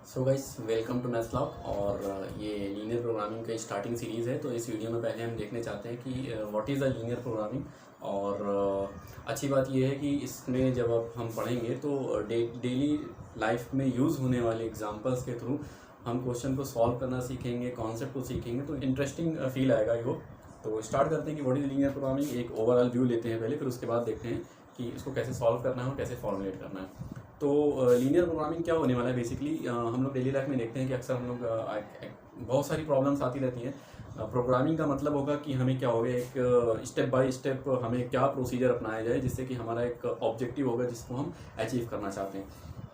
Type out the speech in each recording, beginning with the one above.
So guys welcome to maths lock. और ये linear programming का स्टार्टिंग सीरीज़ है। तो इस वीडियो में पहले हम देखने चाहते हैं कि what is a linear programming. और अच्छी बात ये है कि इसमें जब अब हम पढ़ेंगे तो डेली लाइफ में यूज़ होने वाले एग्जांपल्स के थ्रू हम क्वेश्चन को सॉल्व करना सीखेंगे, कॉन्सेप्ट को सीखेंगे, तो इंटरेस्टिंग फील आएगा ये। तो स्टार्ट करते हैं कि व्हाट इज़ लीनियर प्रोग्रामिंग। एक ओवरऑल व्यू लेते हैं पहले, फिर उसके बाद देखते हैं कि इसको कैसे सॉल्व करना है और कैसे फॉर्मुलेट करना है। तो लीनियर प्रोग्रामिंग क्या होने वाला है बेसिकली, हम लोग डेली लाइफ में देखते हैं कि अक्सर हम लोग बहुत सारी प्रॉब्लम्स आती रहती हैं। प्रोग्रामिंग का मतलब होगा कि हमें क्या होगा, एक स्टेप बाय स्टेप हमें क्या प्रोसीजर अपनाया जाए जिससे कि हमारा एक ऑब्जेक्टिव होगा जिसको हम अचीव करना चाहते हैं।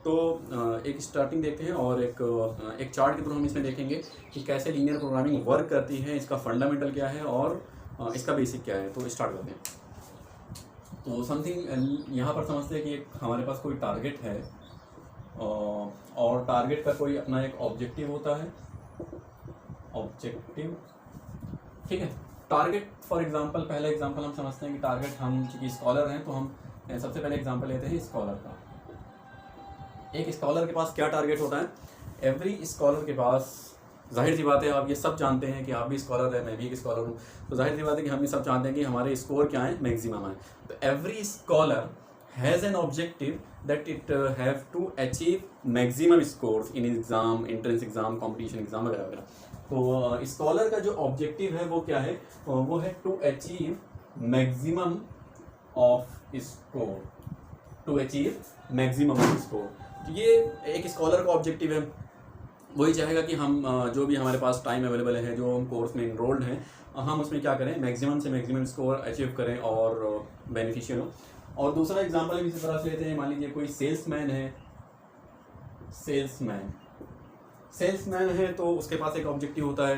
तो एक स्टार्टिंग देखते हैं और एक चार्ट के थ्रू हम इसमें देखेंगे कि कैसे लीनियर प्रोग्रामिंग वर्क करती है, इसका फंडामेंटल क्या है और इसका बेसिक क्या है। तो स्टार्ट करते हैं। तो समथिंग यहाँ पर समझते हैं कि एक हमारे पास कोई टारगेट है और टारगेट का कोई अपना एक ऑब्जेक्टिव होता है। ऑब्जेक्टिव, ठीक है। टारगेट फॉर एग्जांपल, पहला एग्जांपल हम समझते हैं कि टारगेट, हम चूँकि स्कॉलर हैं तो हम सबसे पहले एग्जांपल लेते हैं स्कॉलर का। एक स्कॉलर के पास क्या टारगेट होता है? एवरी स्कॉलर के पास, जाहिर सी बात है आप ये सब जानते हैं कि आप भी स्कॉलर है, मैं भी एक स्कॉलर हूँ, तो जाहिर सी बात है कि हम ये सब जानते हैं कि हमारे स्कोर क्या है, मैक्सिमम है। तो every scholar has an objective that it have to achieve maximum scores in exam, entrance exam, competition exam वगैरह वगैरह। तो स्कॉलर का जो ऑब्जेक्टिव है वो क्या है? वो है to achieve maximum of score, to achieve maximum of score. तो ये एक स्कॉलर का ऑब्जेक्टिव है। वही चाहेगा कि हम जो भी हमारे पास टाइम अवेलेबल है, जो हम कोर्स में इनरोल्ड हैं, हम उसमें क्या करें, मैक्सिमम से मैक्सिमम स्कोर अचीव करें और बेनिफिशियल हो। और दूसरा एग्जांपल हम इसी तरह से लेते हैं। मान लीजिए कोई सेल्समैन है, सेल्समैन है तो उसके पास एक ऑब्जेक्टिव होता है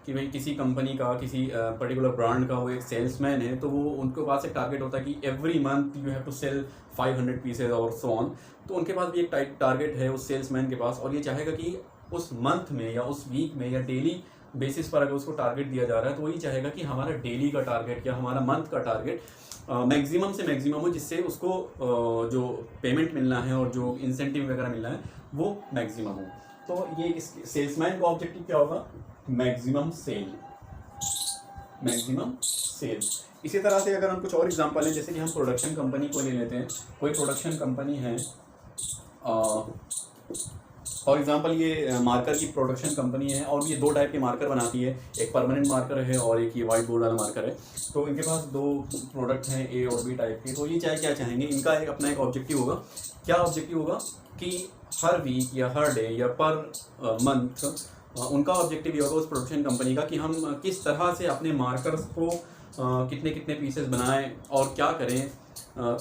कि भाई किसी कंपनी का, किसी पर्टिकुलर ब्रांड का वो एक सेल्समैन है, तो वो उनके पास एक टारगेट होता है कि every month you have to sell 500 pieces और सो ऑन। तो उनके पास भी एक टारगेट है उस सेल्समैन के पास, और ये चाहेगा कि उस मंथ में या उस वीक में या डेली बेसिस पर अगर उसको टारगेट दिया जा रहा है तो वही चाहेगा कि हमारा डेली का टारगेट या हमारा मंथ का टारगेट मैक्सिमम से मैक्सिमम हो, जिससे उसको जो पेमेंट मिलना है और जो इंसेंटिव वगैरह मिलना है वो मैक्सिमम हो। तो ये सेल्समैन का ऑब्जेक्टिव क्या होगा? Maximum sale, maximum sale. इसी तरह से अगर हम कुछ और एग्जांपल हैं, जैसे कि हम प्रोडक्शन कंपनी को ले लेते हैं। कोई प्रोडक्शन कंपनी है, फॉर एग्जांपल ये मार्कर की प्रोडक्शन कंपनी है और ये दो टाइप के मार्कर बनाती है, एक परमानेंट मार्कर है और एक ये वाइट बोर्ड वाला मार्कर है। तो इनके पास दो प्रोडक्ट हैं, ए और बी टाइप के। तो ये क्या चाहेंगे, इनका एक अपना एक ऑब्जेक्टिव होगा। क्या ऑब्जेक्टिव होगा कि हर वीक या हर डे या पर मंथ उनका ऑब्जेक्टिव ये होगा उस प्रोडक्शन कंपनी का कि हम किस तरह से अपने मार्कर्स को कितने कितने पीसेस बनाएं और क्या करें,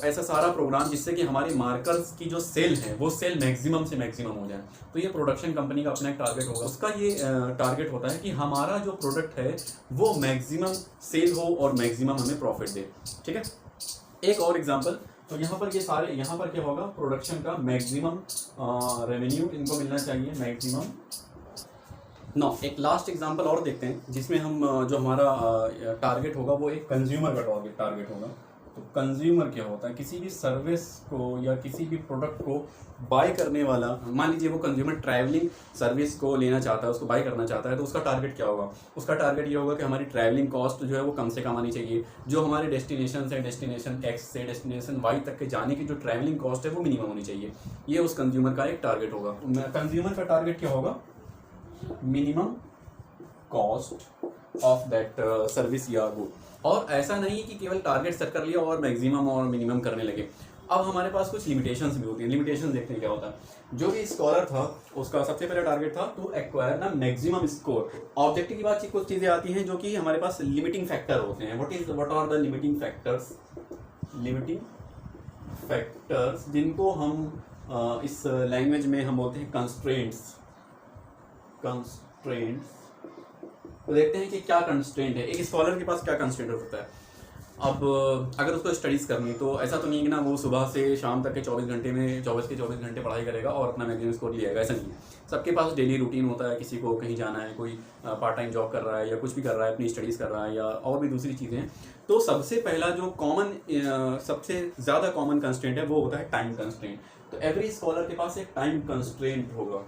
ऐसा सारा प्रोग्राम जिससे कि हमारे मार्कर्स की जो सेल है वो सेल मैक्सिमम से मैक्सिमम हो जाए। तो ये प्रोडक्शन कंपनी का अपना एक टारगेट होगा। उसका ये टारगेट होता है कि हमारा जो प्रोडक्ट है वो मैक्सिमम सेल हो और मैक्सिमम हमें प्रॉफिट दे, ठीक है। एक और एग्जांपल, तो यहाँ पर ये सारे, यहाँ पर क्या होगा, प्रोडक्शन का मैक्सिमम रेवेन्यू इनको मिलना चाहिए, मैक्सिमम। एक लास्ट एग्जांपल और देखते हैं जिसमें हम जो हमारा टारगेट होगा वो एक कंज्यूमर का टारगेट होगा। तो कंज्यूमर क्या होता है? किसी भी सर्विस को या किसी भी प्रोडक्ट को बाय करने वाला। मान लीजिए वो कंज्यूमर ट्रैवलिंग सर्विस को लेना चाहता है, उसको बाय करना चाहता है, तो उसका टारगेट क्या होगा? उसका टारगेट ये होगा कि हमारी ट्रैवलिंग कॉस्ट जो है वो कम से कम आनी चाहिए। जो हमारे डेस्टिनेशन से, डेस्टिनेशन एक्स से डेस्टिनेशन वाई तक के जाने की जो ट्रैवलिंग कॉस्ट है वो मिनिमम होनी चाहिए। ये उस कंज्यूमर का एक टारगेट होगा। कंज्यूमर का टारगेट क्या होगा? Minimum cost of that service या गुड। और ऐसा नहीं कि केवल टारगेट सेट कर लिया और मैक्सिमम और मिनिमम करने लगे। अब हमारे पास कुछ लिमिटेशंस भी होती हैं। लिमिटेशंस देखते हैं क्या होता है। जो भी स्कॉलर था उसका सबसे पहला टारगेट था to acquire the maximum score. Objective की बात कुछ चीज़ें आती हैं जो कि हमारे पास लिमिटिंग फैक्टर होते हैं। What are the limiting factors? Limiting factors जिनको हम इस लैंग्वेज में हम बोलते हैं कंस्ट्रेंट्स। तो देखते हैं कि क्या कंस्ट्रेंट है, एक स्कॉलर के पास क्या कंस्ट्रेंट हो सकता है। अब अगर उसको स्टडीज़ करनी, तो ऐसा तो नहीं कि ना वो सुबह से शाम तक के 24 घंटे में 24 घंटे पढ़ाई करेगा और अपना मैक्सिमम स्कोर ले आएगा, ऐसा नहीं है। सबके पास डेली रूटीन होता है। किसी को कहीं जाना है, कोई पार्ट टाइम जॉब कर रहा है या कुछ भी कर रहा है, अपनी स्टडीज़ कर रहा है या और भी दूसरी चीज़ें। तो सबसे पहला जो सबसे ज़्यादा कॉमन कंस्ट्रेंट है वो होता है टाइम कंस्ट्रेंट। तो एवरी स्कॉलर के पास एक टाइम कंस्ट्रेंट होगा।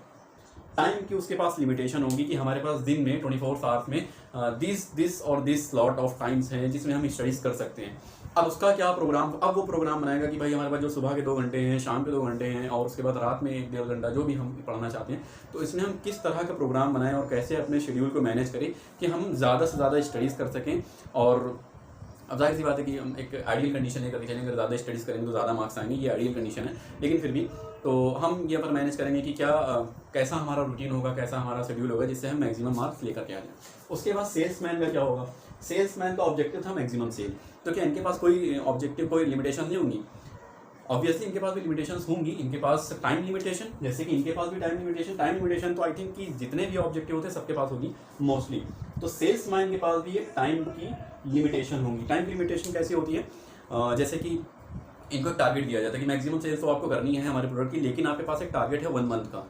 टाइम की उसके पास लिमिटेशन होगी कि हमारे पास दिन में 24 आवर्स में दिस और दिस स्लॉट ऑफ टाइम्स हैं जिसमें हम स्टडीज़ कर सकते हैं। अब उसका क्या प्रोग्राम, अब वो प्रोग्राम बनाएगा कि भाई हमारे पास जो सुबह के 2 घंटे हैं, शाम के 2 घंटे हैं और उसके बाद रात में 1-1.5 घंटा जो भी हम पढ़ना चाहते हैं, तो इसमें हम किस तरह का प्रोग्राम बनाएं और कैसे अपने शेड्यूल को मैनेज करें कि हम ज़्यादा से ज़्यादा स्टडीज़ कर सकें। और अब जाहिर सी बात है कि हम एक आइडियल कंडीशन है करके चलेंगे, अगर ज़्यादा स्टडीज़ करेंगे तो ज़्यादा मार्क्स आएंगे, ये आइडियल कंडीशन है। लेकिन फिर भी तो हम ये पर मैनेज करेंगे कि क्या कैसा हमारा रूटीन होगा, कैसा हमारा शेड्यूल होगा जिससे हम मैक्सिमम मार्क्स लेकर के आ जाएँ। उसके बाद सेल्समैन का क्या होगा, सेल्समैन का ऑब्जेक्टिव था मैक्सिमम सेल। तो क्या इनके पास कोई ऑब्जेक्टिव, कोई लिमिटेशन नहीं होंगी? ऑब्वियसली इनके पास भी लिमिटेशंस होंगी। इनके पास टाइम लिमिटेशन, जैसे कि इनके पास भी टाइम लिमिटेशन तो आई थिंक कि जितने भी ऑब्जेक्टिव होते हैं सबके पास होगी मोस्टली। तो सेल्समैन के पास भी एक टाइम की लिमिटेशन होंगी। टाइम लिमिटेशन कैसी होती है, जैसे कि इनको एक टारगेट दिया जाता है कि मैक्सिमम सेल्स तो आपको करनी है हमारे प्रोडक्ट की, लेकिन आपके पास एक टारगेट है 1 मंथ का।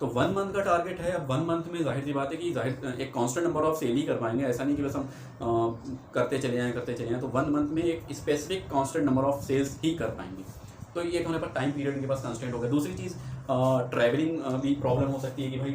तो 1 मंथ का टारगेट है। अब 1 मंथ में जाहिर सी बात है कि एक कांस्टेंट नंबर ऑफ सेल ही कर पाएंगे, ऐसा नहीं कि बस हम करते चले जाएं। तो 1 मंथ में एक specific constant number of cells ही कर पाएंगे। तो ये हमारे पास टाइम पीरियड इनके पास कंस्टेंट होगा। दूसरी चीज़ ट्रैवलिंग भी प्रॉब्लम हो सकती है कि भाई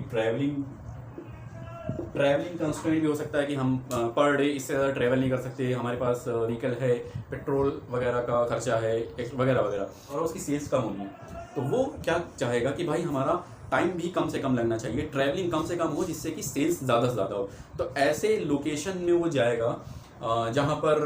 ट्रैवलिंग कंस्ट्रेंट भी हो सकता है कि हम पर डे इससे ज़्यादा ट्रैवल नहीं कर सकते, हमारे पास व्हीकल है, पेट्रोल वगैरह का खर्चा है वगैरह वगैरह, और उसकी सेल्स कम होनी है। तो वो क्या चाहेगा कि भाई हमारा टाइम भी कम से कम लगना चाहिए, ट्रैवलिंग कम से कम हो जिससे कि सेल्स ज़्यादा से ज़्यादा हो। तो ऐसे लोकेशन में वो जाएगा जहाँ पर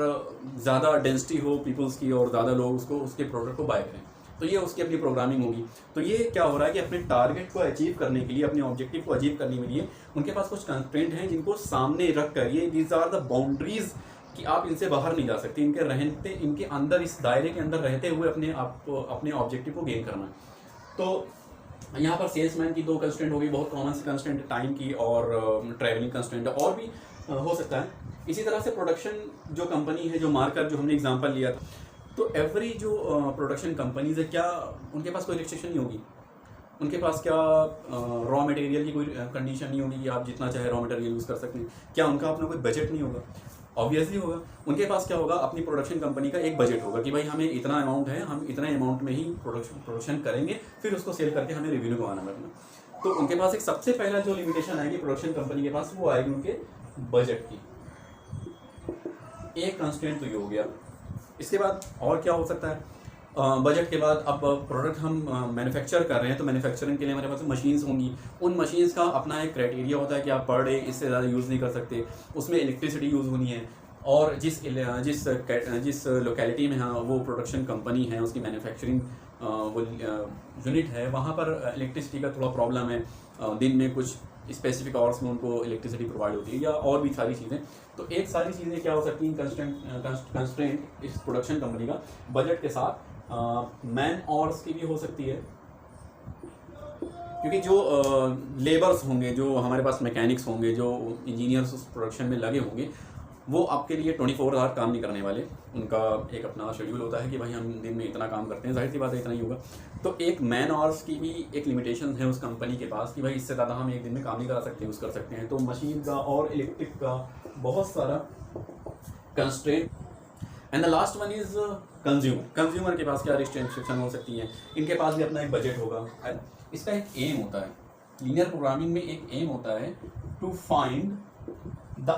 ज़्यादा डेंसिटी हो पीपल्स की और ज़्यादा लोग उसके प्रोडक्ट को बाय करें। तो ये उसकी अपनी प्रोग्रामिंग होगी। तो ये क्या हो रहा है कि अपने टारगेट को अचीव करने के लिए, अपने ऑब्जेक्टिव को अचीव करने के लिए उनके पास कुछ कंस्ट्रेंट हैं जिनको सामने रख कर, ये दीज आर द बाउंड्रीज कि आप इनसे बाहर नहीं जा सकते, इनके अंदर, इस दायरे के अंदर रहते हुए अपने ऑब्जेक्टिव को गेन करना है। तो यहाँ पर सेल्समैन की 2 कंस्ट्रेंट होगी, बहुत कॉमन सी कंस्ट्रेंट टाइम की और ट्रैवलिंग कंस्ट्रेंट, और भी हो सकता है। इसी तरह से प्रोडक्शन जो कंपनी है, जो मार्कर जो हमने एग्जांपल लिया था, तो एवरी जो प्रोडक्शन कंपनीज है, क्या उनके पास कोई रिस्ट्रिक्शन नहीं होगी? उनके पास क्या रॉ मटेरियल की कोई कंडीशन नहीं होगी कि आप जितना चाहे रॉ मटेरियल यूज़ कर सकते हैं? क्या उनका अपना कोई बजट नहीं होगा? ऑब्वियसली होगा। उनके पास क्या होगा, अपनी प्रोडक्शन कंपनी का एक बजट होगा कि भाई हमें इतना अमाउंट है, हम इतना अमाउंट में ही प्रोडक्शन करेंगे, फिर उसको सेल करके हमें रेवेन्यू कमाना पड़ेगा। तो उनके पास एक सबसे पहला जो लिमिटेशन आएगी प्रोडक्शन कंपनी के पास, वो आएगी उनके बजट की। एक कंस्ट्रेंट तो ये हो गया। इसके बाद और क्या हो सकता है? बजट के बाद अब प्रोडक्ट हम मैन्युफैक्चर कर रहे हैं, तो मैन्युफैक्चरिंग के लिए हमारे पास मशीन्स होंगी। उन मशीन्स का अपना एक क्राइटेरिया होता है कि आप पर डे इससे ज़्यादा यूज़ नहीं कर सकते, उसमें इलेक्ट्रिसिटी यूज़ होनी है, और जिस लोकेलिटी में हाँ वो प्रोडक्शन कंपनी है, उसकी मैन्युफैक्चरिंग वो यूनिट है, वहाँ पर इलेक्ट्रिसिटी का थोड़ा प्रॉब्लम है। दिन में कुछ स्पेसिफिक आवर्स में उनको इलेक्ट्रिसिटी प्रोवाइड होती है, या और भी सारी चीज़ें। तो एक सारी चीज़ें क्या हो सकती हैं कंस्ट्रेंट इस प्रोडक्शन कंपनी का बजट के साथ। मैन आवर्स की भी हो सकती है, क्योंकि जो लेबर्स होंगे, जो हमारे पास मैकेनिक्स होंगे, जो इंजीनियर्स उस प्रोडक्शन में लगे होंगे, वो आपके लिए 24 आवर काम नहीं करने वाले। उनका एक अपना शेड्यूल होता है कि भाई हम दिन में इतना काम करते हैं, जाहिर सी बात है इतना ही होगा। तो एक मैन आवर्स की भी एक लिमिटेशन है उस कंपनी के पास कि भाई इससे ज़्यादा हम एक दिन में काम नहीं करा सकते, यूज़ कर सकते हैं। तो मशीन का और इलेक्ट्रिक का बहुत सारा constraint. And the last one is consumer के पास क्या रिस्ट्रिक्शन हो सकती है? इनके पास भी अपना एक बजट होगा। इसका एक एम होता है, लीनियर प्रोग्रामिंग में एक एम होता है to find the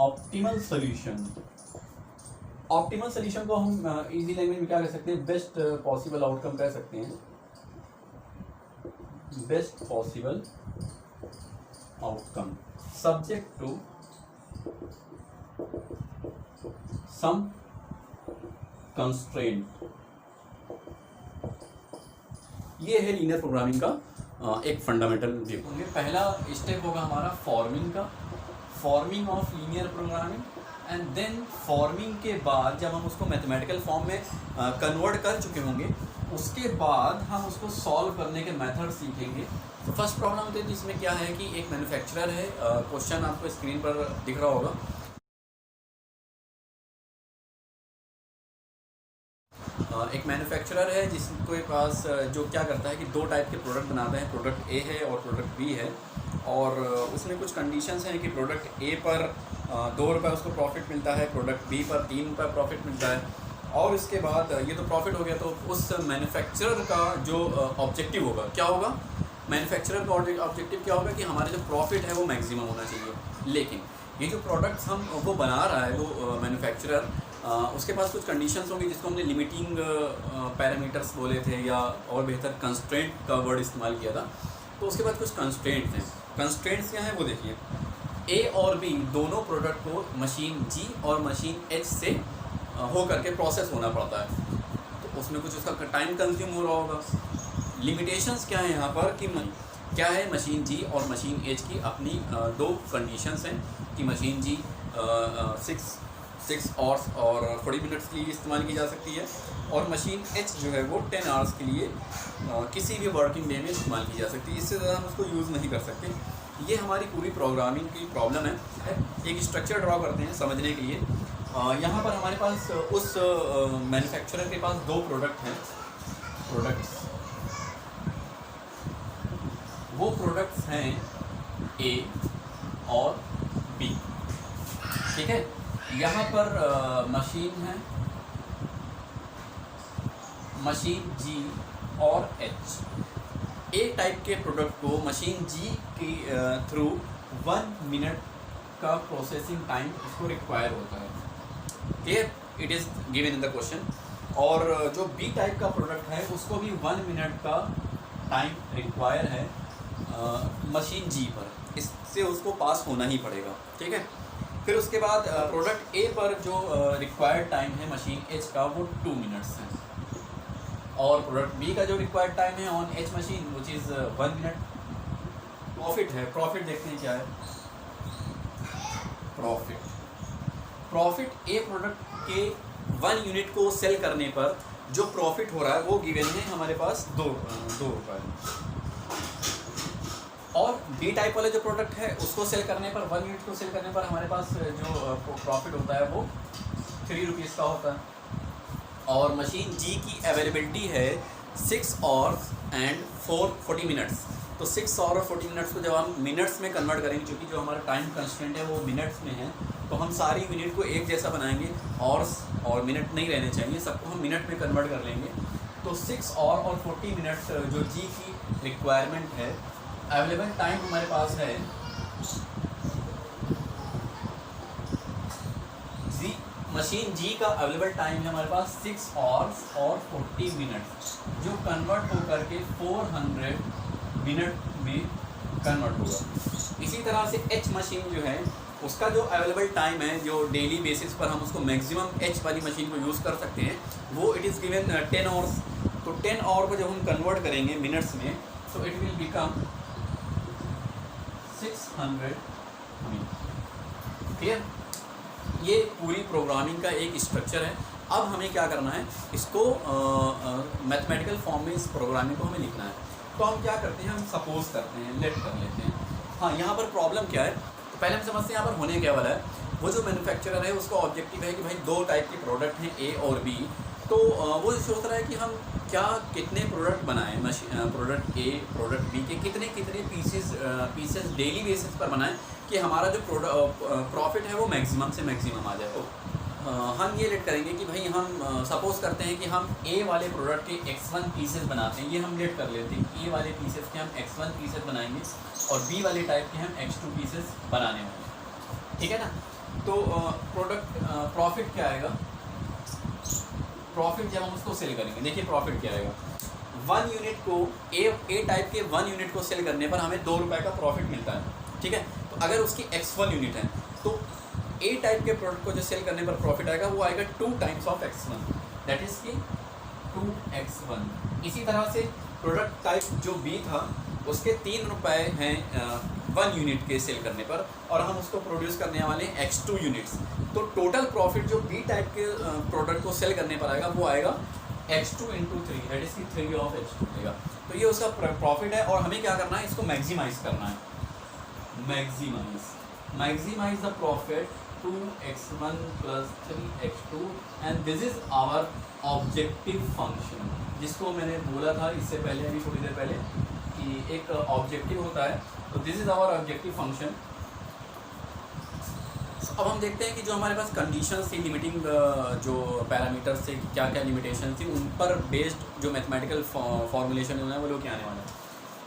optimal solution. Optimal solution को हम इजी लैंग्वेज में क्या कह सकते हैं? बेस्ट पॉसिबल आउटकम कह सकते हैं। Best possible outcome subject to some constraint. ये है लीनियर प्रोग्रामिंग का एक फंडामेंटल व्यू। पहला स्टेप होगा हमारा forming of linear programming, and then forming के बाद जब हम उसको मैथमेटिकल फॉर्म में कन्वर्ट कर चुके होंगे, उसके बाद हम उसको सॉल्व करने के मेथड सीखेंगे। तो फर्स्ट प्रॉब्लम होती है जिसमें क्या है कि एक मैन्युफैक्चरर है, क्वेश्चन आपको स्क्रीन पर दिख रहा होगा। एक मैन्युफैक्चरर है जिसके पास जो क्या करता है कि 2 टाइप के प्रोडक्ट बनाता है, प्रोडक्ट ए है और प्रोडक्ट बी है। और उसमें कुछ कंडीशंस हैं कि प्रोडक्ट ए पर 2 रुपये उसको प्रॉफिट मिलता है, प्रोडक्ट बी पर 3 रुपये प्रॉफिट मिलता है। और इसके बाद ये तो प्रॉफिट हो गया, तो उस मैन्युफैक्चरर का जो ऑब्जेक्टिव होगा क्या होगा, मैन्युफैक्चरर का ऑब्जेक्टिव क्या होगा कि हमारा जो प्रॉफिट है वो मैक्सिमम होना चाहिए। लेकिन ये जो प्रोडक्ट्स हम वो बना रहा है वो मैन्युफैक्चरर, उसके पास कुछ कंडीशंस होंगी जिसको हमने लिमिटिंग पैरामीटर्स बोले थे, या और बेहतर कंस्ट्रेंट का वर्ड इस्तेमाल किया था। तो उसके बाद कुछ कंस्ट्रेंट्स हैं। कंस्ट्रेंट्स क्या हैं वो देखिए, ए और बी दोनों प्रोडक्ट को मशीन जी और मशीन एच से हो करके प्रोसेस होना पड़ता है, तो उसमें कुछ उसका टाइम कंज्यूम हो रहा होगा। लिमिटेशंस क्या है यहाँ पर कि क्या है, मशीन जी और मशीन एच की अपनी दो कंडीशंस हैं कि मशीन जी 6 आवर्स और 40 मिनट्स के लिए इस्तेमाल की जा सकती है, और मशीन एच जो है वो 10 आवर्स के लिए किसी भी वर्किंग डे में इस्तेमाल की जा सकती है। इससे ज़्यादा हम उसको यूज़ नहीं कर सकते। ये हमारी पूरी प्रोग्रामिंग की प्रॉब्लम है। एक स्ट्रक्चर ड्रॉ करते हैं समझने के लिए। यहाँ पर हमारे पास उस मैन्युफैक्चरर के पास दो प्रोडक्ट हैं, वो प्रोडक्ट्स हैं ए और बी, ठीक है। यहाँ पर मशीन है, मशीन जी और एच। ए टाइप के प्रोडक्ट को मशीन जी की थ्रू 1 मिनट का प्रोसेसिंग टाइम उसको रिक्वायर होता है, clear, it is given in the question. और जो बी टाइप का प्रोडक्ट है उसको भी 1 मिनट का टाइम रिक्वायर है मशीन जी पर, इससे उसको पास होना ही पड़ेगा, ठीक है। फिर उसके बाद प्रोडक्ट ए पर जो रिक्वायर्ड टाइम है मशीन एच का वो 2 मिनट्स है, और प्रोडक्ट बी का जो रिक्वायर्ड टाइम है on H machine which is 1 minute. Profit है, प्रॉफिट देखते हैं क्या है। प्रॉफिट ए प्रोडक्ट के 1 यूनिट को सेल करने पर जो प्रॉफिट हो रहा है वो गिवन है हमारे पास 2 रुपये, और बी टाइप वाले जो प्रोडक्ट है उसको सेल करने पर 1 यूनिट को सेल करने पर हमारे पास जो प्रॉफिट होता है वो 3 रुपीज़ का होता है। और मशीन जी की अवेलेबिलिटी है 6 आवर्स एंड 40 मिनट्स। तो 6 आवर और 40 मिनट्स को जब हम मिनट्स में कन्वर्ट करेंगे, क्योंकि जो हमारा टाइम कंस्ट्रेंट है वो मिनट्स में है, तो हम सारी मिनट को एक जैसा बनाएंगे, आवर्स और मिनट नहीं रहने चाहिए, सबको हम मिनट में कन्वर्ट कर लेंगे। तो 6 आवर और 40 मिनट्स जो जी की रिक्वायरमेंट है, अवेलेबल टाइम हमारे पास है जी, मशीन जी का अवेलेबल टाइम है हमारे पास 6 आवर्स और 40 मिनट्स, जो कन्वर्ट होकर के 400 मिनट में कन्वर्ट होगा। इसी तरह से एच मशीन जो है उसका जो अवेलेबल टाइम है, जो डेली बेसिस पर हम उसको मैक्सिमम एच वाली मशीन को यूज़ कर सकते हैं, वो इट इज़ गिवन 10 आवर्स। तो 10 आवर को जब हम कन्वर्ट करेंगे मिनट्स में, तो it will become 600 minute, clear. ये पूरी प्रोग्रामिंग का एक स्ट्रक्चर है। अब हमें क्या करना है, इसको मैथमेटिकल फॉर्म में इस प्रोग्रामिंग को हमें लिखना है। तो हम क्या करते हैं, हम सपोज करते हैं, लेट कर लेते हैं। हाँ, यहाँ पर प्रॉब्लम क्या है, तो पहले हम समझते हैं यहाँ पर होने क्या वाला है। वो जो मैन्युफैक्चरर है उसका ऑब्जेक्टिव है कि भाई 2 टाइप के प्रोडक्ट हैं ए और बी, तो वो सोच रहा है कि हम क्या कितने प्रोडक्ट बनाएं, प्रोडक्ट ए प्रोडक्ट बी के कितने पीसेस डेली बेसिस पर बनाएं कि हमारा जो प्रॉफिट है वो मैक्सिमम से मैक्सिमम आ जाए। तो हम ये लेट करेंगे कि भाई हम सपोज़ करते हैं कि हम ए वाले प्रोडक्ट के x1 पीसेस बनाते हैं, ये हम लेट कर लेते हैं। ए वाले पीसेस के हम x1 पीसेस बनाएंगे और बी वाले टाइप के हम x2 पीसेस बनाने वाले, ठीक है ना। तो प्रॉफिट क्या आएगा, प्रॉफिट जब हम उसको सेल करेंगे, देखिए प्रॉफिट क्या आएगा। 1 यूनिट को ए टाइप के 1 यूनिट को सेल करने पर हमें 2 रुपये का प्रॉफिट मिलता है, ठीक है। तो अगर उसकी x1 यूनिट है तो ए टाइप के प्रोडक्ट को जो सेल करने पर प्रॉफिट आएगा वो आएगा 2 times of x1, that is की 2x1। इसी तरह से प्रोडक्ट टाइप जो बी था उसके 3 रुपये हैं 1 यूनिट के सेल करने पर, और हम उसको प्रोड्यूस करने वाले हैं x2 यूनिट्स। तो टोटल प्रॉफिट जो बी टाइप के प्रोडक्ट को सेल करने पर आएगा वो आएगा x2 × 3, दैट इज़ की 3 ऑफ x2 आएगा। तो ये उसका प्रॉफिट है, और हमें क्या करना है, इसको मैक्सिमाइज करना है। Maximize the profit 2x1 + 3x2, and this is our objective function, जिसको मैंने बोला था इससे पहले, अभी थोड़ी देर पहले, कि एक ऑब्जेक्टिव होता है। तो this is our objective function. अब हम देखते हैं कि जो हमारे पास कंडीशंस थी, लिमिटिंग जो पैरामीटर्स थे, क्या क्या लिमिटेशन थी, उन पर बेस्ड जो मैथमेटिकल फॉर्मुलेशन है वो लोग क्या आने वाला है।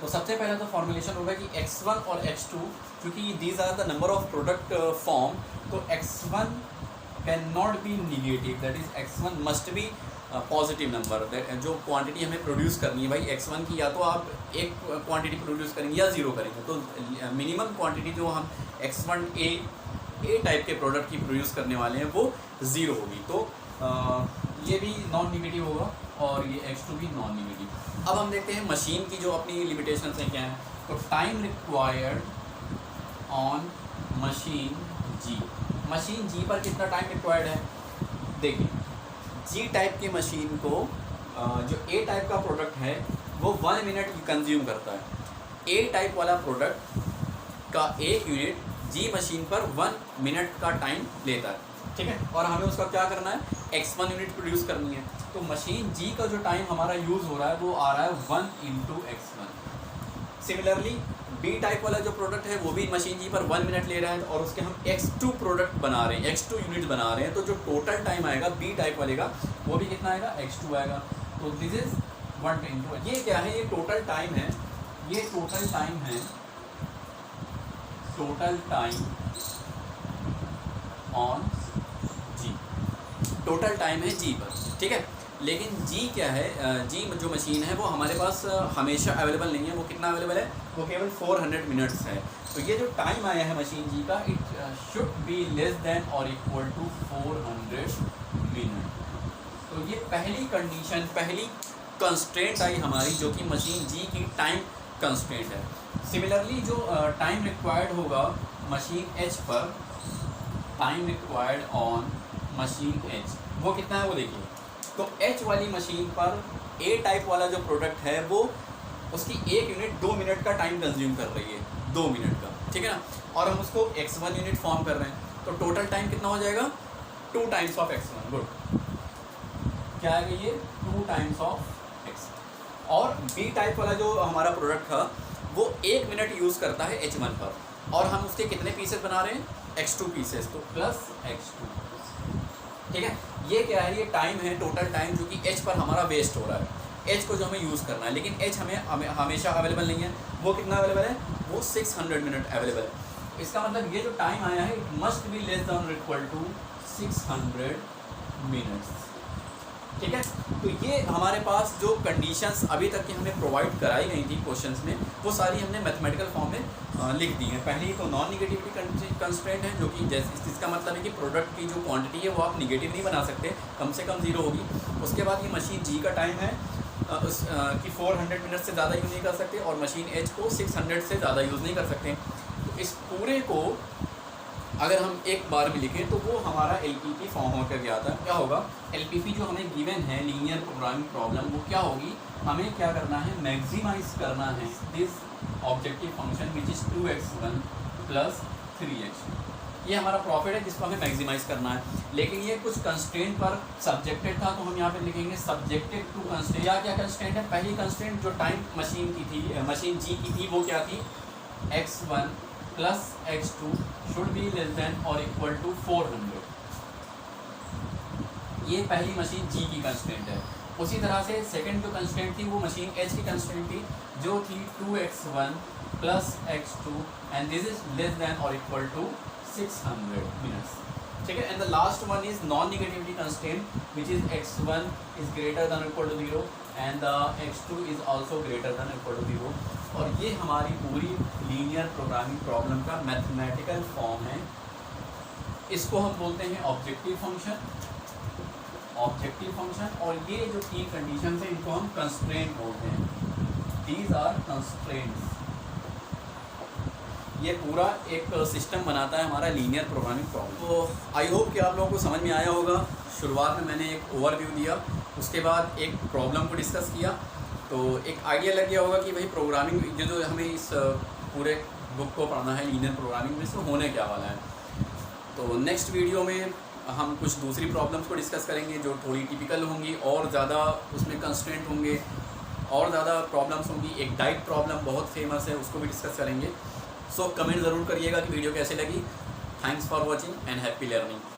तो सबसे पहले तो फॉर्मुलेशन होगा कि x1 और x2, क्योंकि these are the number of product form, तो x1 can not be negative, that is x1 must be positive number. जो क्वांटिटी हमें प्रोड्यूस करनी है भाई x1 की, या तो आप एक क्वांटिटी प्रोड्यूस करेंगे या ज़ीरो करेंगे, तो मिनिमम क्वांटिटी जो हम x1 ए टाइप के प्रोडक्ट की प्रोड्यूस करने वाले हैं वो ज़ीरो होगी। तो ये भी नॉन निगेटिव होगा और ये x2 भी नॉन निगेटिव। अब हम देखते हैं मशीन की जो अपनी लिमिटेशंस हैं क्या हैं। तो time required on machine G, machine G पर कितना टाइम रिक्वायर्ड है। देखिए जी टाइप की मशीन को जो ए टाइप का प्रोडक्ट है वो 1 मिनट कंज्यूम करता है। ए टाइप वाला प्रोडक्ट का 1 यूनिट जी मशीन पर 1 मिनट का टाइम लेता है, ठीक है। और हमें उसका क्या करना है, x1 यूनिट प्रोड्यूस करनी है। तो मशीन जी का जो टाइम हमारा यूज़ हो रहा है वो आ रहा है 1 × x1। सिमिलरली बी टाइप वाला जो प्रोडक्ट है वो भी मशीन जी पर 1 मिनट ले रहा है और उसके हम x2 प्रोडक्ट बना रहे हैं, x2 यूनिट बना रहे हैं। तो जो टोटल टाइम आएगा बी टाइप वाले का वो भी कितना आएगा, x2 आएगा। तो दिस इज 1 × ये क्या है, ये टोटल टाइम है, ये टोटल टाइम है, टोटल टाइम ऑन जी, टोटल टाइम है जी पर, ठीक है। लेकिन जी क्या है, जी जो मशीन है वो हमारे पास हमेशा अवेलेबल नहीं है। वो कितना अवेलेबल है, वो केवल 400 मिनट्स है। तो ये जो टाइम आया है मशीन जी का, it should be less than और इक्वल टू 400 मिनट। तो ये पहली कंडीशन, पहली कंस्ट्रेंट आई हमारी, जो कि मशीन जी की टाइम कंस्ट्रेंट है। सिमिलरली जो टाइम रिक्वायर्ड होगा मशीन एच पर, time required on machine H, वो कितना है वो देखिए। तो एच वाली मशीन पर ए टाइप वाला जो प्रोडक्ट है वो उसकी 1 यूनिट 2 मिनट का टाइम कंज्यूम कर रही है, 2 मिनट का, ठीक है ना। और हम उसको x1 यूनिट फॉर्म कर रहे हैं, तो टोटल टाइम कितना हो जाएगा, 2 टाइम्स ऑफ x1। गुड, क्या आएगा ये, 2 टाइम्स ऑफ x। और बी टाइप वाला जो हमारा प्रोडक्ट था वो 1 मिनट यूज़ करता है h1 पर, और हम उसके कितने पीसेस बना रहे हैं, x2 पीसेस, तो प्लस x2, ठीक है। ये क्या है, ये टाइम है, टोटल टाइम जो कि एच पर हमारा वेस्ट हो रहा है, एच को जो हमें यूज़ करना है। लेकिन एच हमें हमेशा अवेलेबल नहीं है। वो कितना अवेलेबल है, वो 600 मिनट अवेलेबल है। इसका मतलब ये जो टाइम आया है, it must be less than और इक्वल टू 600 मिनट्स, ठीक है। तो ये हमारे पास जो कंडीशंस अभी तक की हमें प्रोवाइड कराई गई थी क्वेश्चंस में, वो सारी हमने मैथमेटिकल फॉर्म में लिख दी है। पहली तो नॉन निगेटिविटी कंस्ट्रेंट है, जो कि जैसे इसका मतलब है कि प्रोडक्ट की जो क्वांटिटी है वो आप निगेटिव नहीं बना सकते, कम से कम 0 होगी। उसके बाद ये मशीन जी का टाइम है कि 400 मिनट से ज़्यादा यूज़ नहीं कर सकते, और मशीन एच को 600 से ज़्यादा यूज़ नहीं कर सकते। तो इस पूरे को अगर हम एक बार में लिखें तो वो हमारा LPP फॉर्म होकर गया था। क्या होगा, LPP जो हमें गिवन है, लीनियर प्रोग्रामिंग प्रॉब्लम, वो क्या होगी, हमें क्या करना है, मैक्सिमाइज करना है this objective function which is 2x1 + 3x। ये हमारा प्रॉफिट है जिसको हमें मैक्सिमाइज करना है। लेकिन ये कुछ कंस्ट्रेंट पर सब्जेक्टेड था, तो हम यहाँ पे लिखेंगे सब्जेक्टेड टू कंस्ट्रेंट। या क्या कंस्ट्रेंट है, पहली कंस्ट्रेंट जो टाइम मशीन की थी, मशीन जी की थी, वो क्या थी, x1 + x2 should be less than और इक्वल टू 400। ये पहली मशीन जी की कंस्ट्रेंट है। उसी तरह से सेकंड जो कंस्ट्रेंट थी वो मशीन एच की कंस्ट्रेंट थी, जो थी 2x1 + x2 and this is less than और इक्वल टू 600 मिनट्स, ठीक है। And the last one is non negativity constraint which is x1 is greater than equal to 0 and x2 is also greater than equal to 0। और ये हमारी पूरी linear programming problem का mathematical form है। इसको हम बोलते हैं ऑब्जेक्टिव फंक्शन, ऑब्जेक्टिव फंक्शन। और ये जो 3 कंडीशन है इनको हम कंस्ट्रेंट बोलते हैं, दीज आर कंस्ट्रेंट्स। ये पूरा एक सिस्टम बनाता है हमारा लीनियर प्रोग्रामिंग प्रॉब्लम। तो आई होप कि आप लोगों को समझ में आया होगा। शुरुआत में मैंने एक ओवरव्यू दिया, उसके बाद एक प्रॉब्लम को डिस्कस किया, तो एक आइडिया लग गया होगा कि भाई प्रोग्रामिंग जो हमें इस पूरे बुक को पढ़ना है लीनियर प्रोग्रामिंग में, से होने क्या वाला है। तो नेक्स्ट वीडियो में हम कुछ दूसरी प्रॉब्लम्स को डिस्कस करेंगे जो थोड़ी टिपिकल होंगी, और ज़्यादा उसमें कंस्ट्रेंट होंगे, और ज़्यादा प्रॉब्लम्स होंगी। एक डाइट प्रॉब्लम बहुत फेमस है, उसको भी डिस्कस करेंगे। सो कमेंट ज़रूर करिएगा कि वीडियो कैसे लगी। Thanks for watching and happy learning.